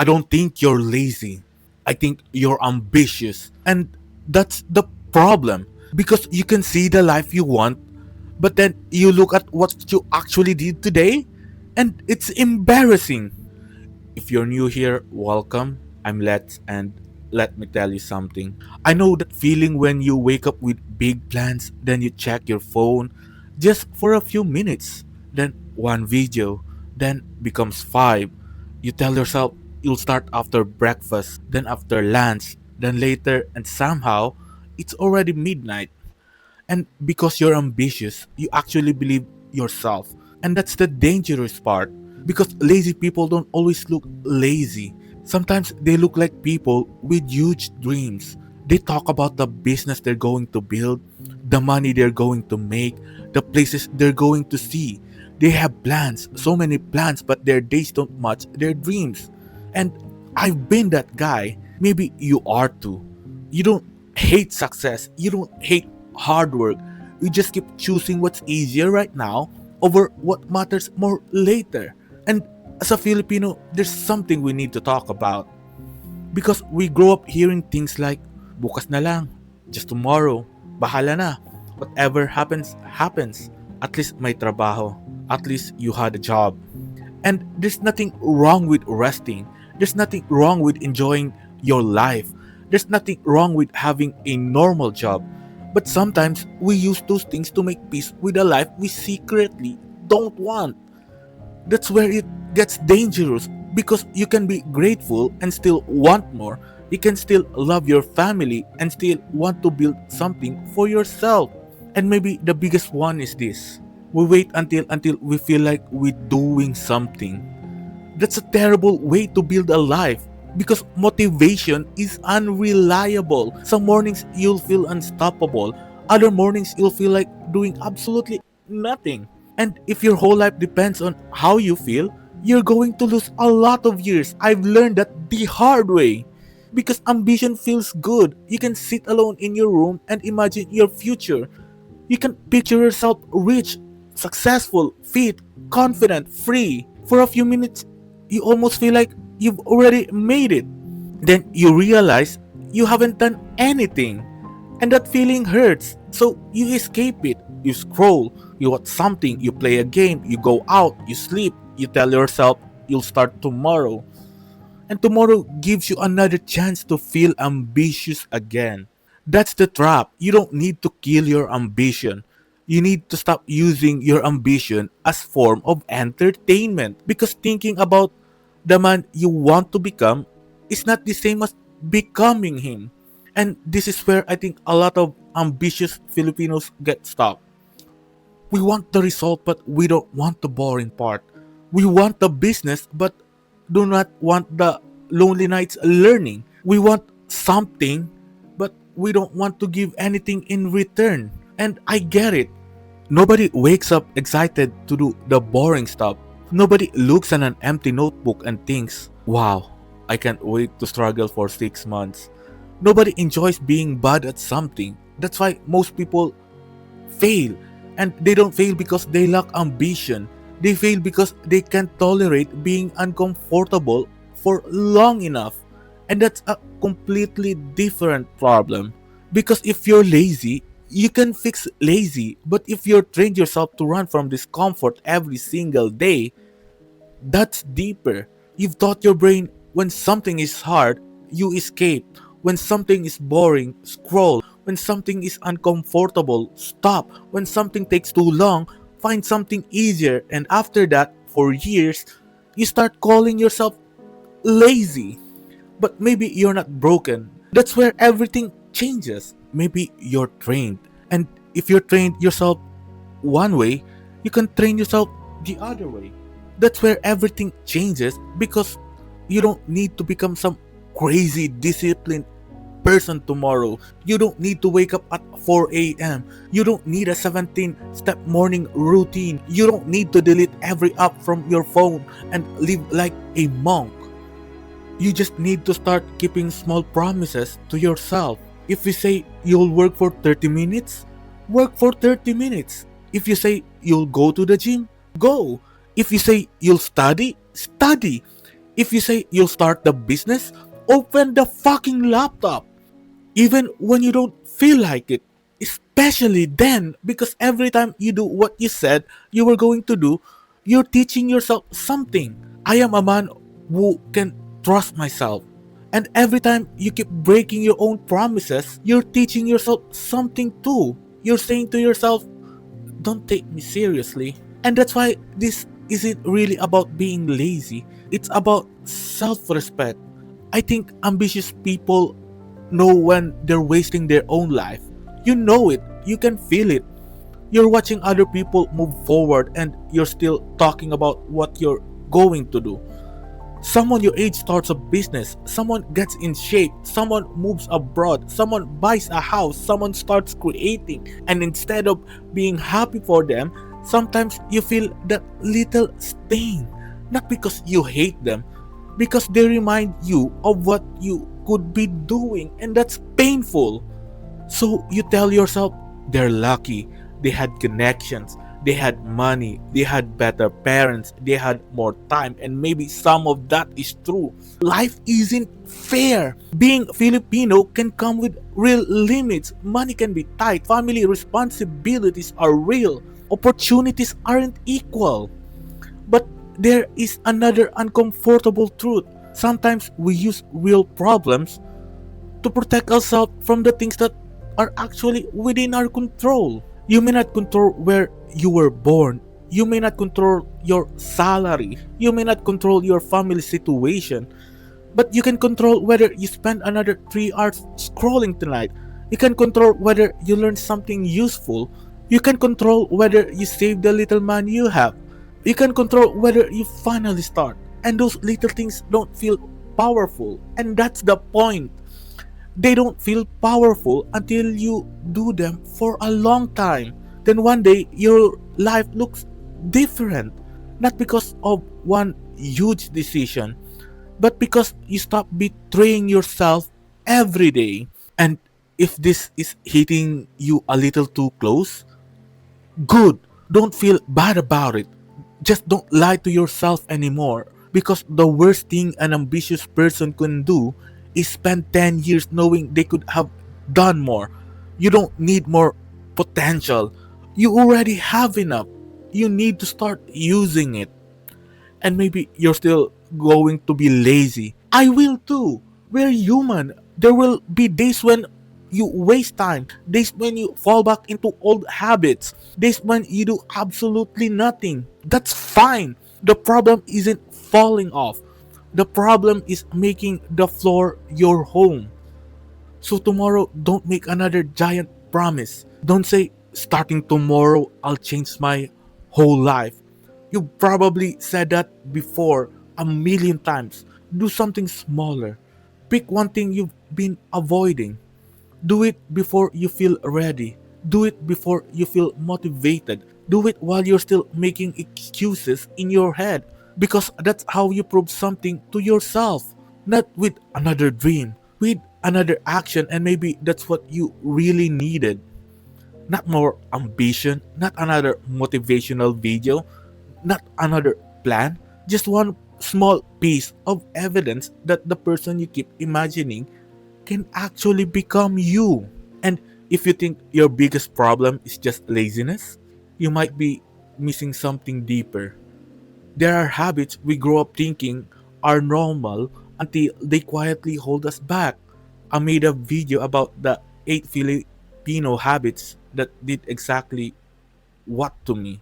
I don't think you're lazy. I think you're ambitious. And that's the problem. Because you can see the life you want, but then you look at what you actually did today, and it's embarrassing. If you're new here, welcome. I'm Let's, and let me tell you something. I know that feeling when you wake up with big plans, then you check your phone just for a few minutes, then one video, then becomes five. You tell yourself you'll start after breakfast, then after lunch, then later, and somehow it's already midnight. And because you're ambitious, you actually believe yourself. And that's the dangerous part. Because lazy people don't always look lazy. Sometimes they look like people with huge dreams. They talk about the business they're going to build, the money they're going to make, the places they're going to see. They have plans, so many plans, but their days don't match their dreams. And I've been that guy. Maybe you are too. You don't hate success, you don't hate hard work. You just keep choosing what's easier right now over what matters more later. And as a Filipino, there's something we need to talk about. Because we grow up hearing things like, bukas na lang, just tomorrow, bahala na. Whatever happens, happens. At least may trabaho. At least you had a job. And there's nothing wrong with resting. There's nothing wrong with enjoying your life. There's nothing wrong with having a normal job. But sometimes we use those things to make peace with a life we secretly don't want. That's where it gets dangerous because you can be grateful and still want more. You can still love your family and still want to build something for yourself. And maybe the biggest one is this. We wait until we feel like we're doing something. That's a terrible way to build a life because motivation is unreliable. Some mornings you'll feel unstoppable, other mornings you'll feel like doing absolutely nothing. And if your whole life depends on how you feel, you're going to lose a lot of years. I've learned that the hard way. Because ambition feels good. You can sit alone in your room and imagine your future. You can picture yourself rich, successful, fit, confident, free. For a few minutes, you almost feel like you've already made it. Then you realize you haven't done anything. And that feeling hurts. So you escape it. You scroll, you watch something, you play a game, you go out, you sleep, you tell yourself you'll start tomorrow. And tomorrow gives you another chance to feel ambitious again. That's the trap. You don't need to kill your ambition. You need to stop using your ambition as form of entertainment because thinking about the man you want to become is not the same as becoming him. And this is where I think a lot of ambitious Filipinos get stuck. We want the result, but we don't want the boring part. We want the business, but do not want the lonely nights learning. We want something, but we don't want to give anything in return. And I get it. Nobody wakes up excited to do the boring stuff. Nobody looks at an empty notebook and thinks, wow, I can't wait to struggle for 6 months. Nobody enjoys being bad at something. That's why most people fail. And they don't fail because they lack ambition. They fail because they can't tolerate being uncomfortable for long enough. And that's a completely different problem. Because if you're lazy, you can fix lazy. But if you're trained yourself to run from discomfort every single day, that's deeper. You've taught your brain when something is hard, you escape. When something is boring, scroll. When something is uncomfortable, stop. When something takes too long, find something easier. And after that, for years, you start calling yourself lazy. But maybe you're not broken. That's where everything changes. Maybe you're trained. And if you're trained yourself one way, you can train yourself the other way. That's where everything changes because you don't need to become some crazy disciplined person tomorrow. You don't need to wake up at 4 a.m. You don't need a 17-step morning routine. You don't need to delete every app from your phone and live like a monk. You just need to start keeping small promises to yourself. If you say you'll work for 30 minutes, work for 30 minutes. If you say you'll go to the gym, go. If you say you'll study, study. If you say you'll start the business, open the fucking laptop. Even when you don't feel like it. Especially then, because every time you do what you said you were going to do, you're teaching yourself something. I am a man who can trust myself. And every time you keep breaking your own promises, you're teaching yourself something too. You're saying to yourself, don't take me seriously. And that's why this isn't really about being lazy, it's about self respect. I think ambitious people know when they're wasting their own life. You know it, you can feel it. You're watching other people move forward and you're still talking about what you're going to do. Someone your age starts a business, someone gets in shape, someone moves abroad, someone buys a house, someone starts creating, and instead of being happy for them, sometimes you feel that little sting. Not because you hate them, because they remind you of what you could be doing, and that's painful. So you tell yourself, they're lucky, they had connections, they had money, they had better parents, they had more time, and maybe some of that is true. Life isn't fair. Being Filipino can come with real limits. Money can be tight, family responsibilities are real, opportunities aren't equal. But there is another uncomfortable truth. Sometimes we use real problems to protect ourselves from the things that are actually within our control. You may not control where you were born. You may not control your salary. You may not control your family situation. But you can control whether you spend another 3 hours scrolling tonight. You can control whether you learn something useful. You can control whether you save the little money you have. You can control whether you finally start. And those little things don't feel powerful. And that's the point. They don't feel powerful until you do them for a long time. Then one day your life looks different. Not because of one huge decision, but because you stop betraying yourself every day. And if this is hitting you a little too close, good. Don't feel bad about it. Just don't lie to yourself anymore. Because the worst thing an ambitious person can do is spend 10 years knowing they could have done more. You don't need more potential. You already have enough. You need to start using it. And maybe you're still going to be lazy. I will too. We're human. There will be days when you waste time, days when you fall back into old habits, days when you do absolutely nothing. That's fine. The problem isn't falling off. The problem is making the floor your home. So tomorrow, don't make another giant promise. Don't say, starting tomorrow, I'll change my whole life. You probably said that before a million times. Do something smaller. Pick one thing you've been avoiding. Do it before you feel ready. Do it before you feel motivated. Do it while you're still making excuses in your head. Because that's how you prove something to yourself. Not with another dream, with another action, and maybe that's what you really needed. Not more ambition, not another motivational video, not another plan, just one small piece of evidence that the person you keep imagining can actually become you. And if you think your biggest problem is just laziness, you might be missing something deeper. There are habits we grow up thinking are normal until they quietly hold us back. I made a video about the 8 Filipino habits that did exactly what to me.